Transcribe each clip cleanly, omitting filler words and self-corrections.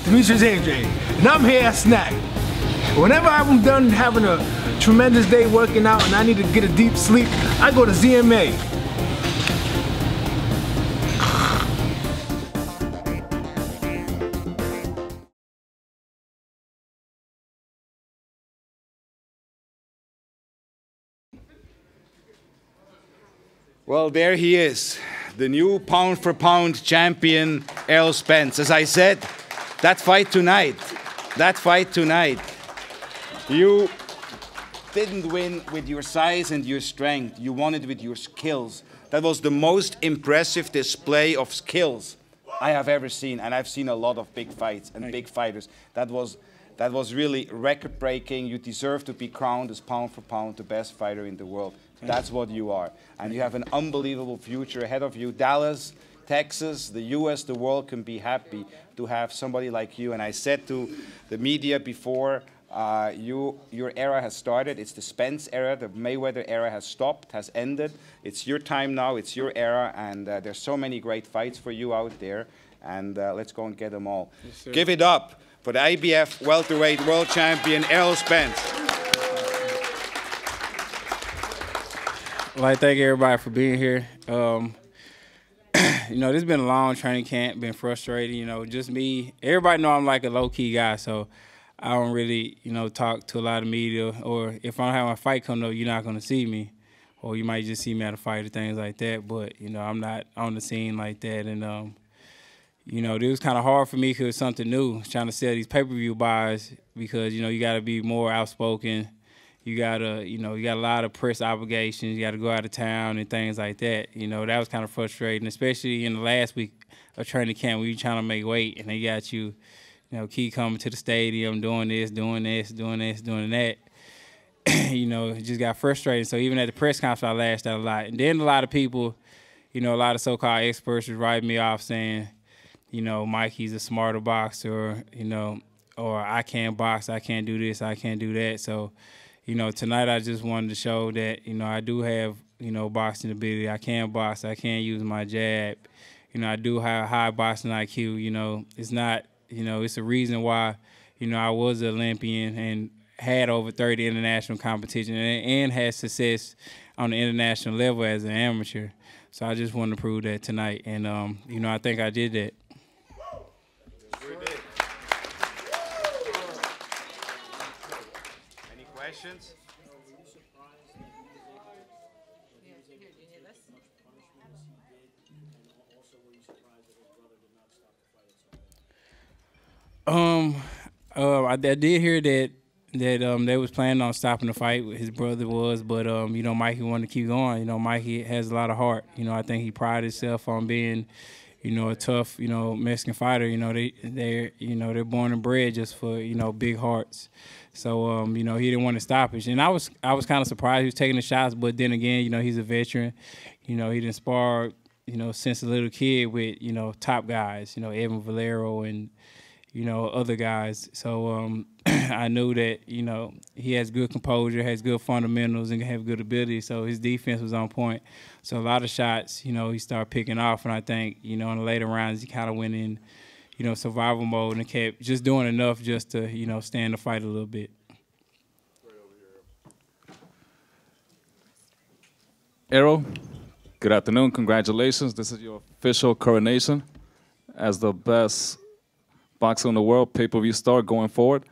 Demetrius AJ, and I'm here at Snack. Whenever I'm done having a tremendous day working out and I need to get a deep sleep, I go to ZMA. Well, there he is, the new pound-for-pound champion, Errol Spence. As I said, that fight tonight, you didn't win with your size and your strength. You won it with your skills. That was the most impressive display of skills I have ever seen, and I've seen a lot of big fights and big fighters. That was really record-breaking. You deserve to be crowned as pound-for-pound the best fighter in the world. That's what you are. And you have an unbelievable future ahead of you. Dallas, Texas, the US, the world can be happy to have somebody like you. And I said to the media before, your era has started. It's the Spence era. The Mayweather era has stopped, has ended. It's your time now. It's your era. And there's so many great fights for you out there. And let's go and get them all. Yes, give it up for the IBF welterweight world champion, Errol Spence. Well, I thank everybody for being here. You know, this has been a long training camp, been frustrating, you know, just me. Everybody know I'm like a low-key guy, so I don't really, you know, talk to a lot of media. Or if I don't have my fight coming up, you're not going to see me. Or you might just see me at a fight or things like that. But, you know, I'm not on the scene like that. And, you know, it was kind of hard for me because it's something new, trying to sell these pay-per-view buys because, you know, you got to be more outspoken. You gotta, you know, you got a lot of press obligations. You got to go out of town and things like that. You know, that was kind of frustrating, especially in the last week of training camp when you trying to make weight and they got you, you know, keep coming to the stadium, doing this, doing that. You know, it just got frustrating. So even at the press conference, I lashed out a lot. And then a lot of people, you know, a lot of so-called experts was writing me off saying, you know, Mikey's a smarter boxer, you know, or I can't box, I can't do this, I can't do that. So, you know, tonight I just wanted to show that, you know, I do have, you know, boxing ability. I can box. I can use my jab. You know, I do have high boxing IQ. You know, it's not, you know, it's a reason why, you know, I was an Olympian and had over 30 international competition and had success on the international level as an amateur. So I just wanted to prove that tonight. And, you know, I think I did that. Questions? I did hear that they was planning on stopping the fight. His brother was, but you know, Mikey wanted to keep going. You know, Mikey has a lot of heart. You know, I think he prided himself on being, you know, a tough, you know, Mexican fighter. You know, they're born and bred just for, you know, big hearts. So, you know, he didn't want to stop it. And I was kind of surprised he was taking the shots, but then again, you know, he's a veteran. You know, he done sparred, you know, since a little kid with, you know, top guys, you know, Evan Valero and, you know, other guys. So I knew that, you know, he has good composure, has good fundamentals, and have good ability. So his defense was on point. So a lot of shots, you know, he started picking off. And I think, you know, in the later rounds, he kind of went in, you know, survival mode and kept just doing enough just to, you know, stand the fight a little bit. Errol, good afternoon. Congratulations. This is your official coronation as the best boxer in the world, pay-per-view star going forward.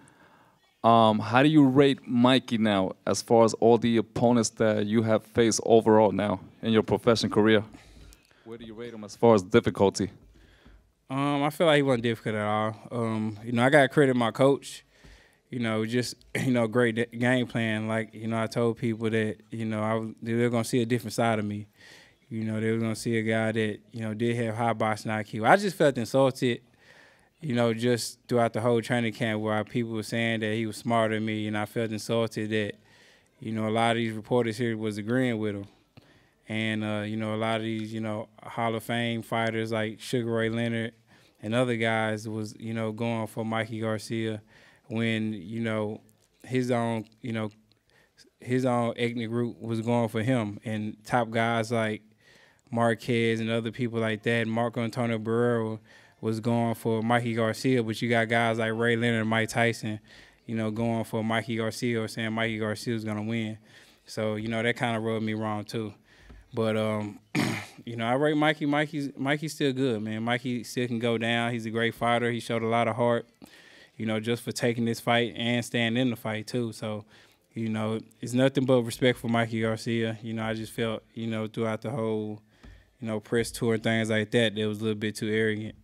How do you rate Mikey now as far as all the opponents that you have faced overall now in your professional career? Where do you rate him as far as difficulty? I feel like he wasn't difficult at all. You know, I got to credit my coach. You know, just, you know, great game plan. Like, you know, I told people that, you know, they were going to see a different side of me. You know, they were going to see a guy that, you know, did have high boxing IQ. I just felt insulted, you know, just throughout the whole training camp where people were saying that he was smarter than me, and I felt insulted that, you know, a lot of these reporters here was agreeing with him. And, you know, a lot of these, you know, Hall of Fame fighters like Sugar Ray Leonard and other guys was, you know, going for Mikey Garcia when, you know, his own ethnic group was going for him. And top guys like Marquez and other people like that, Marco Antonio Barrero, was going for Mikey Garcia, but you got guys like Ray Leonard and Mike Tyson, you know, going for Mikey Garcia or saying Mikey Garcia was gonna win. So, you know, that kind of rubbed me wrong too. But you know, I rate Mikey. Mikey's still good, man. Mikey still can go down. He's a great fighter. He showed a lot of heart, you know, just for taking this fight and staying in the fight too. So, you know, it's nothing but respect for Mikey Garcia. You know, I just felt, you know, throughout the whole, you know, press tour and things like that, it was a little bit too arrogant.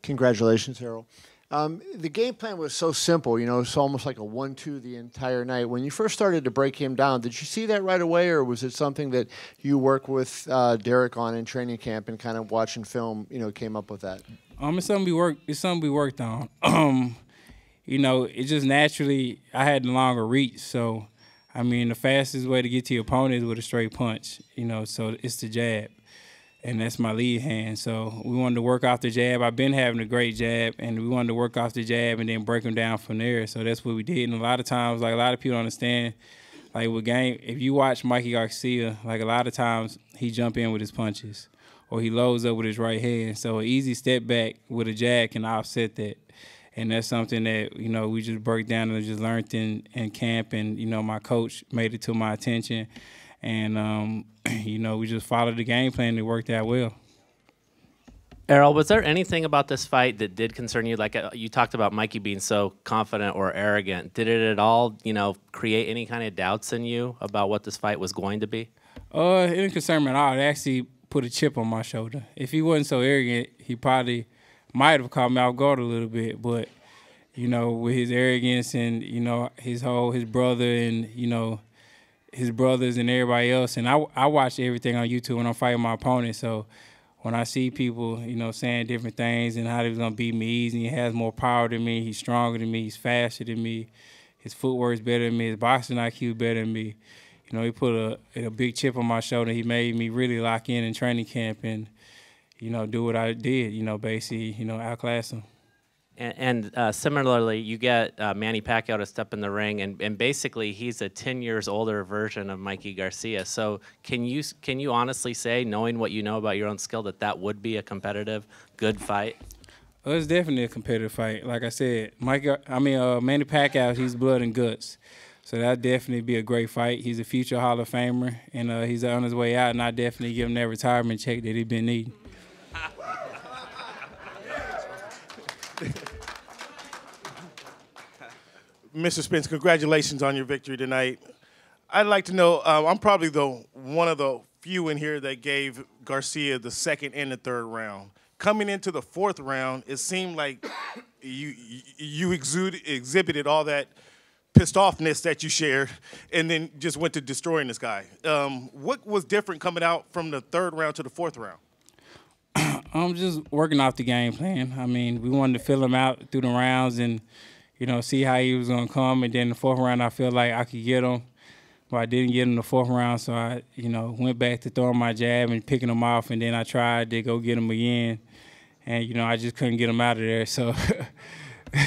Congratulations, Errol. The game plan was so simple, you know, it's almost like a 1-2 the entire night. When you first started to break him down, did you see that right away, or was it something that you worked with Derek on in training camp and kind of watching film, you know, came up with that? It's something we worked on. You know, it just naturally, I had the longer reach, so I mean, the fastest way to get to your opponent is with a straight punch, you know, so it's the jab. And that's my lead hand. So we wanted to work off the jab. I've been having a great jab, and we wanted to work off the jab and then break them down from there. So that's what we did. And a lot of times, like a lot of people don't understand, like with game, if you watch Mikey Garcia, like a lot of times he jump in with his punches or he loads up with his right hand. So an easy step back with a jab can offset that. And that's something that, you know, we just broke down and just learned in camp. And, you know, my coach made it to my attention. And, you know, we just followed the game plan and it worked out well. Errol, was there anything about this fight that did concern you? Like you talked about Mikey being so confident or arrogant. Did it at all, you know, create any kind of doubts in you about what this fight was going to be? It didn't concern me at all. It actually put a chip on my shoulder. If he wasn't so arrogant, he probably might have caught me off guard a little bit. But, you know, with his arrogance and, you know, his brother and, you know, his brothers and everybody else. And I watch everything on YouTube when I'm fighting my opponent. So when I see people, you know, saying different things and how he's going to beat me easy, he has more power than me, he's stronger than me, he's faster than me, his footwork's better than me, his boxing IQ better than me. You know, he put a big chip on my shoulder. He made me really lock in training camp and, you know, do what I did, you know, basically, you know, outclass him. And similarly, you get Manny Pacquiao to step in the ring, and basically he's a 10 years older version of Mikey Garcia. So can you honestly say, knowing what you know about your own skill, that would be a competitive, good fight? Well, it's definitely a competitive fight. Like I said, Manny Pacquiao, he's blood and guts. So that'd definitely be a great fight. He's a future Hall of Famer, and he's on his way out, and I definitely give him that retirement check that he's been needing. Mr. Spence, congratulations on your victory tonight. I'd like to know, I'm probably one of the few in here that gave Garcia the second and the third round. Coming into the fourth round, it seemed like you exhibited all that pissed offness that you shared and then just went to destroying this guy. What was different coming out from the third round to the fourth round? I'm just working off the game plan. I mean, we wanted to fill him out through the rounds and, you know, see how he was going to come. And then the fourth round, I feel like I could get him. But I didn't get him the fourth round, so I, you know, went back to throwing my jab and picking him off. And then I tried to go get him again. And, you know, I just couldn't get him out of there. So,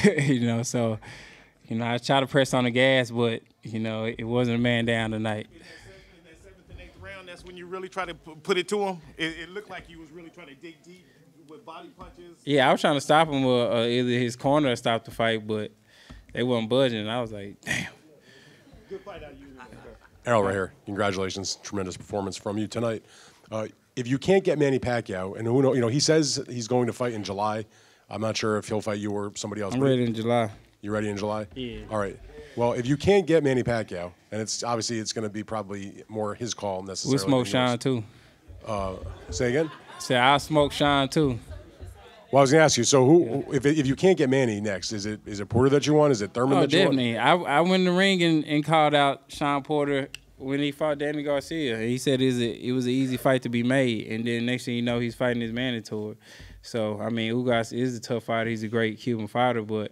you know, I tried to press on the gas, but, you know, it wasn't a man down tonight. In that seventh and eighth round, that's when you really try to put it to him? It looked like you was really trying to dig deep with body punches? Yeah, I was trying to stop him with either his corner or stop the fight, but they wasn't budging. I was like, damn. Good fight out of you. Errol right here. Congratulations. Tremendous performance from you tonight. If you can't get Manny Pacquiao, and who knows, you know, he says he's going to fight in July. I'm not sure if he'll fight you or somebody else. I'm ready in July. You ready in July? Yeah. All right. Well, if you can't get Manny Pacquiao, and it's obviously it's going to be probably more his call necessarily. We'll smoke Sean too. Say again? Say I'll smoke Sean too. Well, I was going to ask you. So, who, if you can't get Manny next, is it Porter that you want? Is it Thurman that you definitely. want? I went in the ring and called out Sean Porter when he fought Danny Garcia. He said it was an easy fight to be made, and then next thing you know, he's fighting his mandatory. So I mean, Ugas is a tough fighter. He's a great Cuban fighter, but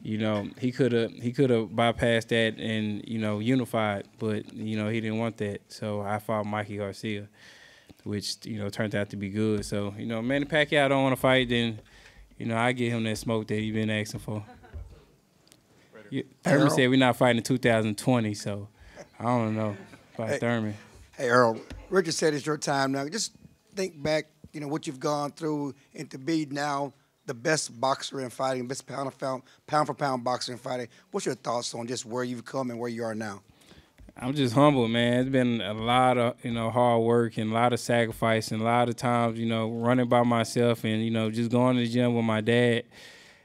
you know he could have bypassed that and you know unified, but you know he didn't want that. So I fought Mikey Garcia, which you know turned out to be good. So you know, Manny Pacquiao don't want to fight, then you know I get him that smoke that he been asking for. Thurman said we're not fighting in 2020, so I don't know about Thurman. Hey, Errol, Richard said it's your time now. Just think back you know, what you've gone through and to be now the best boxer in fighting, best pound for pound boxer in fighting. What's your thoughts on just where you've come and where you are now? I'm just humble, man. It's been a lot of, hard work and a lot of sacrifice and a lot of times, running by myself and, just going to the gym with my dad.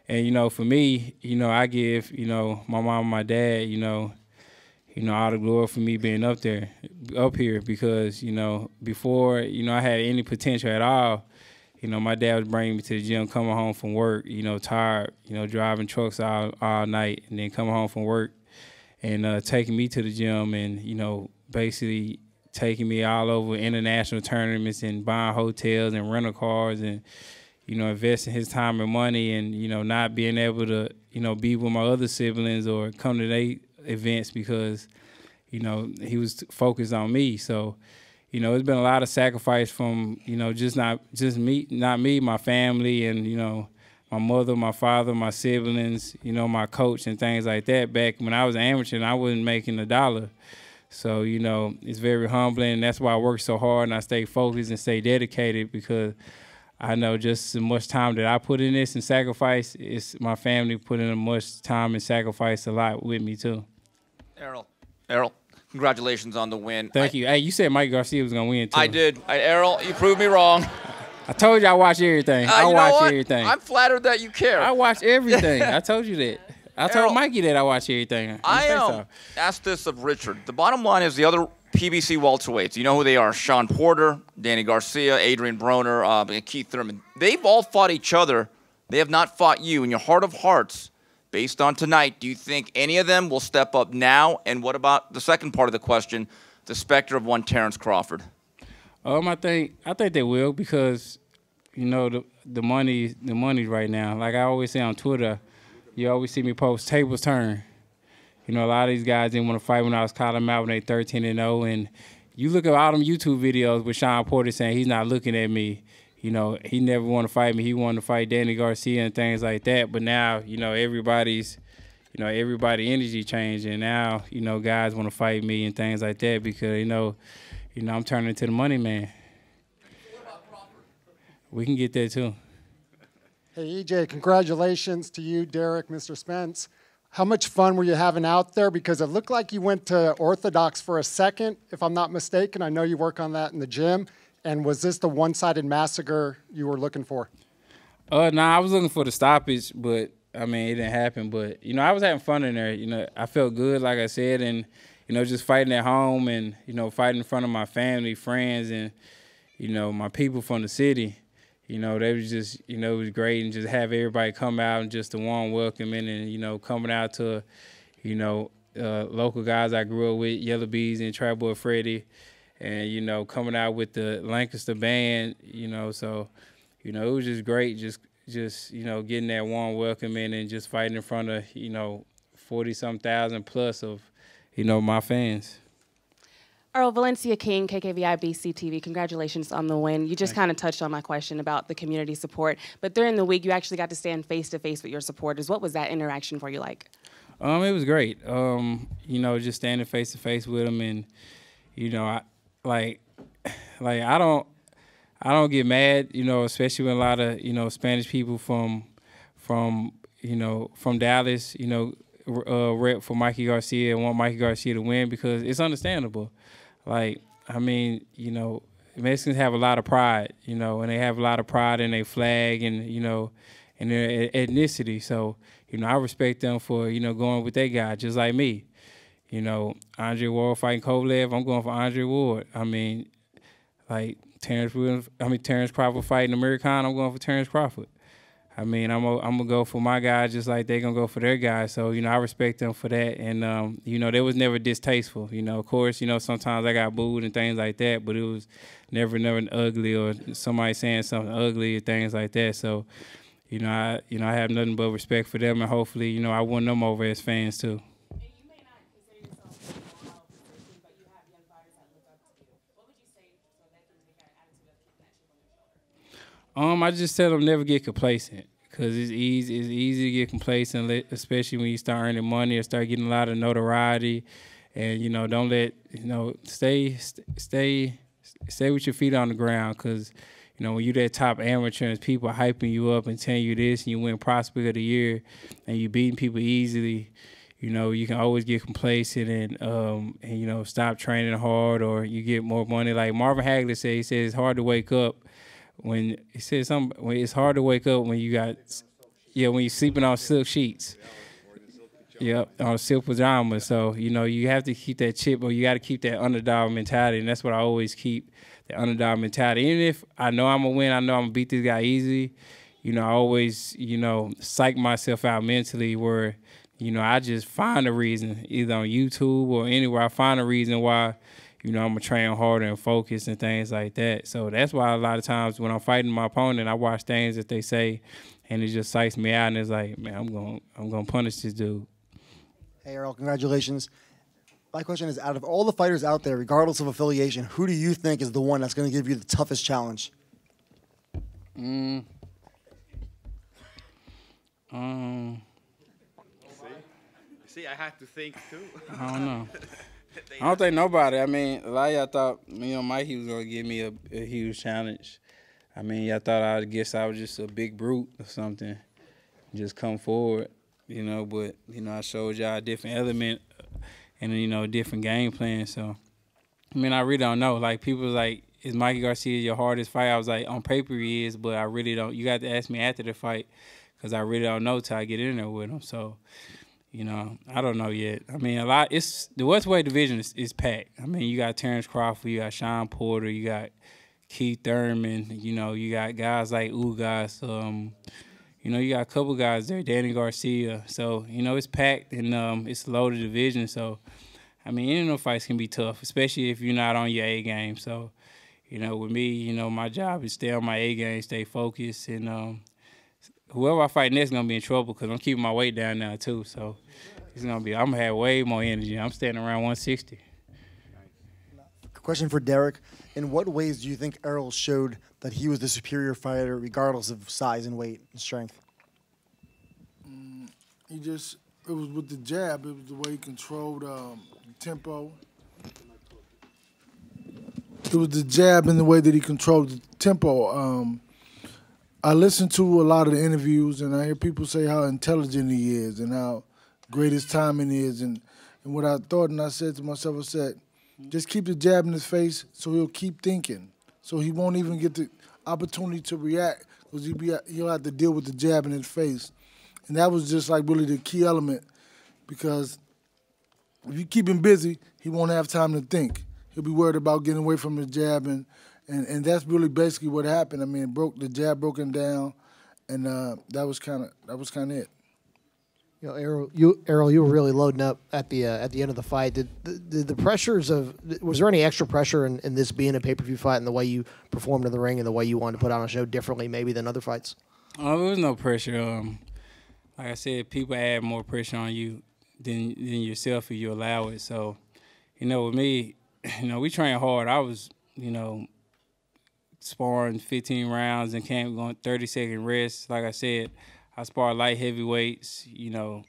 And, for me, I give, my mom and my dad, all the glory for me being up here because, before, I had any potential at all, my dad was bringing me to the gym, coming home from work, tired, driving trucks all night and then coming home from work and taking me to the gym and, basically taking me all over international tournaments and buying hotels and rental cars and, investing his time and money and, not being able to, be with my other siblings or come to their events because, he was focused on me. So, it's been a lot of sacrifice from, not me, my family and, my mother, my father, my siblings, my coach and things like that. Back when I was an amateur and I wasn't making $1. So, it's very humbling. And that's why I work so hard and I stay focused and stay dedicated because I know just as much time that I put in this and sacrifice, it's my family put in as much time and sacrifice a lot with me too. Errol, congratulations on the win. Thank you. Hey, you said Mike Garcia was going to win too. I did. Errol, you proved me wrong. I told you I watch everything. I watch everything. I'm flattered that you care. I watch everything. I told you that. I told Mikey that I watch everything. I asked this of Richard. The bottom line is the other PBC welterweights. You know who they are. Sean Porter, Danny Garcia, Adrian Broner, and Keith Thurman. They've all fought each other. They have not fought you. In your heart of hearts, based on tonight, do you think any of them will step up now? And what about the second part of the question, the specter of one Terrence Crawford? I think they will because, the money's right now. Like I always say on Twitter, you always see me post tables turn. A lot of these guys didn't want to fight when I was calling them out when they 13-0. And you look at all them YouTube videos with Sean Porter saying he's not looking at me. He never wanted to fight me. He wanted to fight Danny Garcia and things like that. But now, everybody's, everybody energy changed. And now, guys want to fight me and things like that because, I'm turning into the money man. We can get there too. Hey, EJ, congratulations to you, Derek, Mr. Spence. How much fun were you having out there? Because it looked like you went to Orthodox for a second, if I'm not mistaken. I know you work on that in the gym. And was this the one-sided massacre you were looking for? I was looking for the stoppage, but, it didn't happen. But, I was having fun in there. I felt good, like I said, and, just fighting at home and, fighting in front of my family, friends, and, my people from the city. They was just, it was great and just have everybody come out and just a warm welcome and, coming out to, local guys I grew up with, Yellow Bees and Trap Boy Freddie, and, coming out with the Lancaster band, so, it was just great just getting that warm welcome in and just fighting in front of, 40-some thousand plus of, my fans. Errol, Valencia King, KKVI BC TV, congratulations on the win. You just kind of touched on my question about the community support, but during the week you actually got to stand face-to-face with your supporters. What was that interaction for you like? It was great. Just standing face-to-face with them and, I don't get mad, especially when a lot of, Spanish people from Dallas, rep for Mikey Garcia and want Mikey Garcia to win because it's understandable. Mexicans have a lot of pride, and they have a lot of pride in their flag and, in their ethnicity. So, I respect them for, going with their guy, just like me. Andre Ward fighting Kovalev, I'm going for Andre Ward. Terrence Crawford fighting Americano, I'm going for Terrence Crawford. I'm gonna go for my guy just like they're gonna go for their guy. So, I respect them for that. And, they was never distasteful. Of course, sometimes I got booed and things like that, but it was never ugly or somebody saying something ugly or things like that. So, I have nothing but respect for them and hopefully, I won them over as fans too. I just tell them never get complacent because it's easy to get complacent, especially when you start earning money or start getting a lot of notoriety, and don't let stay with your feet on the ground because you know, when you that top amateur and people hyping you up and telling you this and you win Prospect of the Year and you beating people easily, you know, you can always get complacent and you know, stop training hard, or you get more money. Like Marvin Hagler said, he says it's hard to wake up when it's hard to wake up when you got, when you're sleeping on silk sheets. Yep, on silk pajamas. So, you know, you have to keep that chip, or you got to keep that underdog mentality, and that's what I always keep, the underdog mentality. Even if I know I'm going to win, I know I'm going to beat this guy easy, you know, I always, you know, psych myself out mentally where, you know, I just find a reason, either on YouTube or anywhere, I find a reason why, you know, I'm going to train harder and focus and things like that. So that's why a lot of times when I'm fighting my opponent, I watch things that they say, and it just psychs me out, and it's like, man, I'm gonna punish this dude. Hey, Errol, congratulations. My question is, out of all the fighters out there, regardless of affiliation, who do you think is the one that's going to give you the toughest challenge? See, I had to think too. I don't know. I don't think nobody. I mean, a lot of y'all thought me and Mikey was going to give me a huge challenge. I mean, y'all thought I guess I was just a big brute or something, just come forward. You know, but, you know, I showed y'all a different element and, you know, a different game plan. So, I mean, I really don't know. Like, people was like, is Mikey Garcia your hardest fight? I was like, on paper he is, but I really don't. You got to ask me after the fight because I really don't know till I get in there with him. So, you know, I don't know yet. I mean, the welterweight division is packed. I mean, you got Terrence Crawford, you got Sean Porter, you got Keith Thurman, you know, you got guys like Ugas, you know, you got a couple guys there, Danny Garcia. So, you know, it's packed and it's a loaded division. So, I mean, any of those fights can be tough, especially if you're not on your A game. So, you know, with me, you know, my job is stay on my A game, stay focused. And whoever I fight next is going to be in trouble because I'm keeping my weight down now, too. So, I'm going to have way more energy. I'm standing around 160. Question for Derek. In what ways do you think Errol showed that he was the superior fighter regardless of size and weight and strength? It was with the jab. It was the way he controlled the tempo. It was the jab and the way that he controlled the tempo. I listen to a lot of the interviews, and I hear people say how intelligent he is and how great his timing is. And what I thought, and I said to myself, I said, just keep the jab in his face so he'll keep thinking. So he won't even get the opportunity to react because he'll have to deal with the jab in his face. And that was just like really the key element because if you keep him busy, he won't have time to think. He'll be worried about getting away from the jab, and that's really basically what happened. I mean, the jab broke him down, and that was kind of it. You know, Errol, you were really loading up at the end of the fight. Did the pressures was there any extra pressure in this being a pay-per-view fight and the way you performed in the ring and the way you wanted to put on a show differently maybe than other fights? There was no pressure. Like I said, people add more pressure on you than yourself if you allow it. So, you know, with me, you know, we train hard. I was, you know, sparring 15 rounds and camp going 30-second rest. Like I said, I sparred light heavyweights. You know,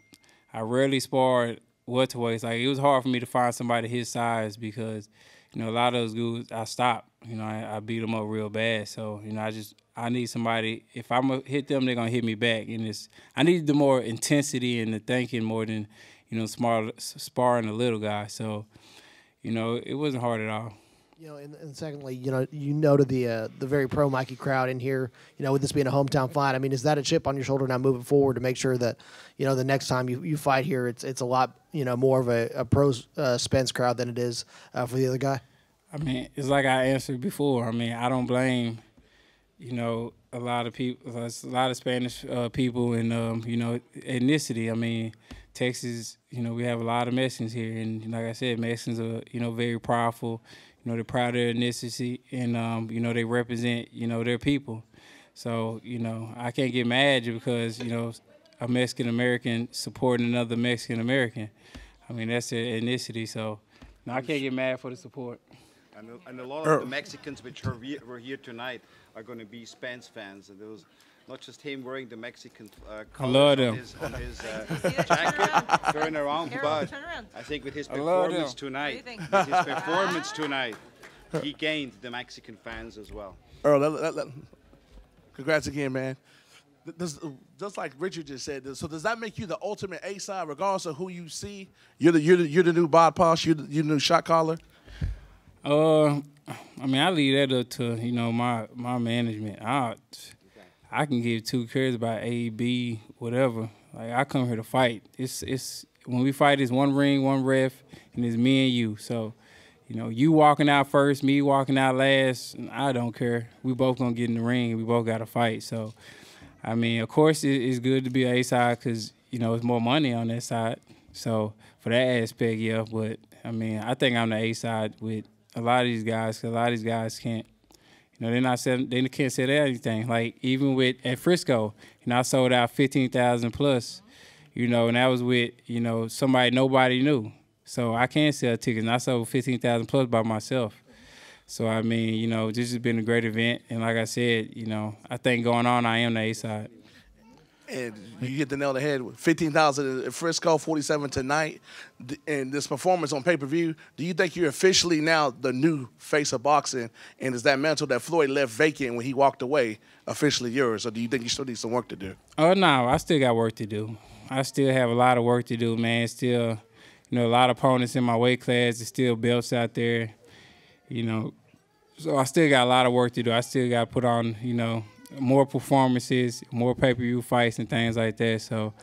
I rarely sparred welterweights. Like, it was hard for me to find somebody his size because, you know, a lot of those dudes, I stopped. You know, I beat them up real bad. So, you know, I need somebody, if I'm going to hit them, they're going to hit me back. And I need the more intensity and the thinking more than, you know, sparring a little guy. So, you know, it wasn't hard at all. You know, and secondly, you noted the very pro Mikey crowd in here. You know, with this being a hometown fight, I mean, is that a chip on your shoulder now moving forward to make sure that, you know, the next time you fight here, it's a lot, you know, more of a pro Spence crowd than it is for the other guy? I mean, it's like I answered before. I mean, I don't blame, you know, a lot of people, a lot of Spanish people and, you know, ethnicity. I mean, Texas, you know, we have a lot of Mexicans here. And like I said, Mexicans are, you know, very powerful. You know, they're proud of their ethnicity and, you know, they represent, you know, their people. So, you know, I can't get mad just because, you know, a Mexican-American supporting another Mexican-American. I mean, that's their ethnicity. So, no, I can't get mad for the support. And a lot of the Mexicans which were here tonight are going to be Spence fans. And there was not just him wearing the Mexican colors on his jacket, turn around, but I think with his performance tonight, he gained the Mexican fans as well. Earl, congrats again, man. Just like Richard just said, so does that make you the ultimate A-side, regardless of who you see? You're the new Bod Posh. You're the new shot caller. I mean, I leave that up to my management. I can give two cares about A, B, whatever. Like I come here to fight. It's when we fight, it's one ring, one ref, and it's me and you. So, you walking out first, me walking out last. I don't care. We both gonna get in the ring, and we both got to fight. So, I mean, of course, it's good to be A side because it's more money on that side. So for that aspect, yeah. But I mean, I think I'm the A side with a lot of these guys, because a lot of these guys can't, they're not selling, they can't sell anything. Like even at Frisco, I sold out 15,000 plus, and that was with, somebody nobody knew. So I can't sell tickets, and I sold 15,000 plus by myself. So I mean, this has been a great event, and like I said, I think going on, I am the A side. And you hit the nail on the head. 15,000 at Frisco, 47 tonight, and this performance on pay-per-view. Do you think you're officially now the new face of boxing? And is that mantle that Floyd left vacant when he walked away officially yours, or do you think you still need some work to do? Oh no, I still got work to do. I still have a lot of work to do, man. Still, a lot of opponents in my weight class. There's still belts out there, So I still got a lot of work to do. I still got to put on, more performances, more pay-per-view fights and things like that. So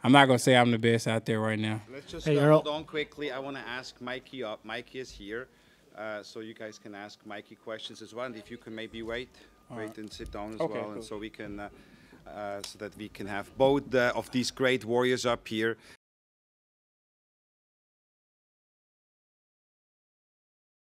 I'm not going to say I'm the best out there right now. Let's just hold on quickly. I want to ask Mikey up. Mikey is here, so you guys can ask Mikey questions as well. And if you can maybe wait and sit down as well, cool. And so we can, so that we can have both of these great warriors up here.